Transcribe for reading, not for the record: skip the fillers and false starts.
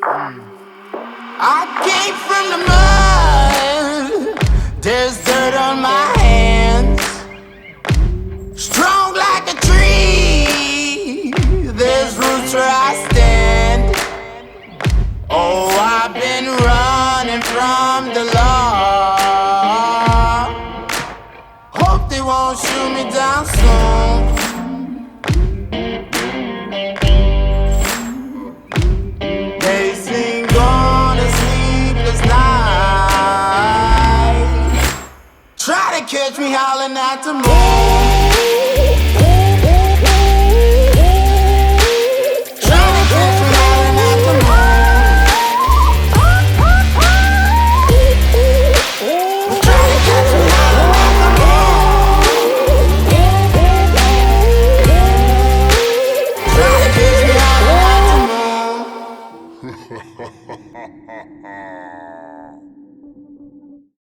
I came from the mud. There's dirt on my hands. Strong like a tree. There's roots where I stand. Oh, I've been running from the law. Hope they won't shoot me down soon. They sing on a sleepless night. Try to catch me howling at the moon. Try to catch me howling at the moon. Try to catch me howling at the moon. Try to catch me howling at the moon.